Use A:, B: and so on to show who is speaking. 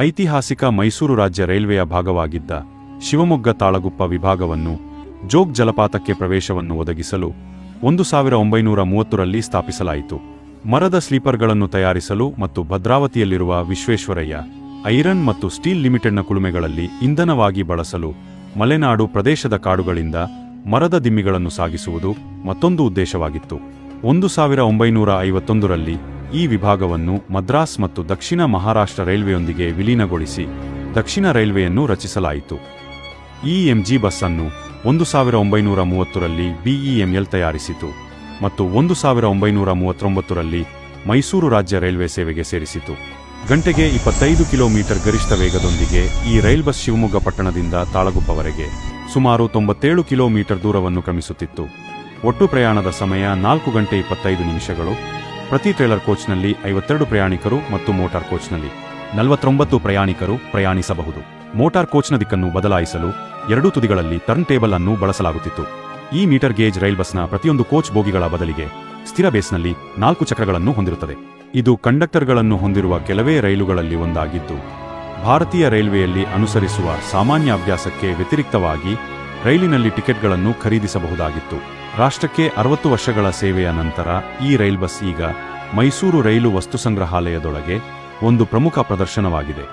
A: ಐತಿಹಾಸಿಕ ಮೈಸೂರು ರಾಜ್ಯ ರೈಲ್ವೆಯ ಭಾಗವಾಗಿದ್ದ ಶಿವಮೊಗ್ಗ ತಾಳಗುಪ್ಪ ವಿಭಾಗವನ್ನು ಜೋಗ್ ಜಲಪಾತಕ್ಕೆ ಪ್ರವೇಶವನ್ನು ಒದಗಿಸಲು 1930ರಲ್ಲಿ ಸ್ಥಾಪಿಸಲಾಯಿತು. ಮರದ ಸ್ಲೀಪರ್ಗಳನ್ನು ತಯಾರಿಸಲು ಮತ್ತು ಭದ್ರಾವತಿಯಲ್ಲಿರುವ ವಿಶ್ವೇಶ್ವರಯ್ಯ ಐರನ್ ಮತ್ತು ಸ್ಟೀಲ್ ಲಿಮಿಟೆಡ್ನ ಕುಲುಮೆಗಳಲ್ಲಿ ಇಂಧನವಾಗಿ ಬಳಸಲು ಮಲೆನಾಡು ಪ್ರದೇಶದ ಕಾಡುಗಳಿಂದ ಮರದ ದಿಮ್ಮಿಗಳನ್ನು ಸಾಗಿಸುವುದು ಮತ್ತೊಂದು ಉದ್ದೇಶವಾಗಿತ್ತು. 1951ರಲ್ಲಿ ಈ ವಿಭಾಗವನ್ನು ಮದ್ರಾಸ್ ಮತ್ತು ದಕ್ಷಿಣ ಮಹಾರಾಷ್ಟ್ರ ರೈಲ್ವೆಯೊಂದಿಗೆ ವಿಲೀನಗೊಳಿಸಿ ದಕ್ಷಿಣ ರೈಲ್ವೆಯನ್ನು ರಚಿಸಲಾಯಿತು. ಈ ಎಂಜಿ ಬಸ್ ಅನ್ನು 1930ರಲ್ಲಿ BEML ತಯಾರಿಸಿತು ಮತ್ತು 1939ರಲ್ಲಿ ಮೈಸೂರು ರಾಜ್ಯ ರೈಲ್ವೆ ಸೇವೆಗೆ ಸೇರಿಸಿತು. ಗಂಟೆಗೆ 25 ಕಿಲೋಮೀಟರ್ ಗರಿಷ್ಠ ವೇಗದೊಂದಿಗೆ ಈ ರೈಲ್ ಬಸ್ ಶಿವಮೊಗ್ಗ ಪಟ್ಟಣದಿಂದ ತಾಳಗುಪ್ಪವರೆಗೆ ಸುಮಾರು 97 ಕಿಲೋಮೀಟರ್ ದೂರವನ್ನು ಕ್ರಮಿಸುತ್ತಿತ್ತು. ಒಟ್ಟು ಪ್ರಯಾಣದ ಸಮಯ 4 ಗಂಟೆ 25 ನಿಮಿಷಗಳು. ಪ್ರತಿ ಟ್ರೇಲರ್ ಕೋಚ್ನಲ್ಲಿ 52 ಪ್ರಯಾಣಿಕರು ಮತ್ತು ಮೋಟಾರ್ ಕೋಚ್ನಲ್ಲಿ 49 ಪ್ರಯಾಣಿಕರು ಪ್ರಯಾಣಿಸಬಹುದು. ಮೋಟಾರ್ ಕೋಚ್ನ ದಿಕ್ಕನ್ನು ಬದಲಾಯಿಸಲು 2 ತುದಿಗಳಲ್ಲಿ ಟರ್ನ್ ಟೇಬಲ್ ಅನ್ನು ಬಳಸಲಾಗುತ್ತಿತ್ತು. ಈ ಮೀಟರ್ ಗೇಜ್ ರೈಲ್ ಬಸ್ನ ಪ್ರತಿಯೊಂದು ಕೋಚ್ ಬೋಗಿಗಳ ಬದಲಿಗೆ ಸ್ಥಿರ ಬೇಸ್ನಲ್ಲಿ 4 ಚಕ್ರಗಳನ್ನು ಹೊಂದಿರುತ್ತದೆ. ಇದು ಕಂಡಕ್ಟರ್ಗಳನ್ನು ಹೊಂದಿರುವ ಕೆಲವೇ ರೈಲುಗಳಲ್ಲಿ ಒಂದಾಗಿದ್ದು, ಭಾರತೀಯ ರೈಲ್ವೆಯಲ್ಲಿ ಅನುಸರಿಸುವ ಸಾಮಾನ್ಯ ಅಭ್ಯಾಸಕ್ಕೆ ವ್ಯತಿರಿಕ್ತವಾಗಿ ರೈಲಿನಲ್ಲಿ ಟಿಕೆಟ್ಗಳನ್ನು ಖರೀದಿಸಬಹುದಾಗಿತ್ತು. ರಾಷ್ಟ್ರಕ್ಕೆ 60 ವರ್ಷಗಳ ಸೇವೆಯ ನಂತರ ಈ ರೈಲ್ ಬಸ್ ಈಗ ಮೈಸೂರು ರೈಲು ವಸ್ತುಸಂಗ್ರಹಾಲಯದೊಳಗೆ ಒಂದು ಪ್ರಮುಖ ಪ್ರದರ್ಶನವಾಗಿದೆ.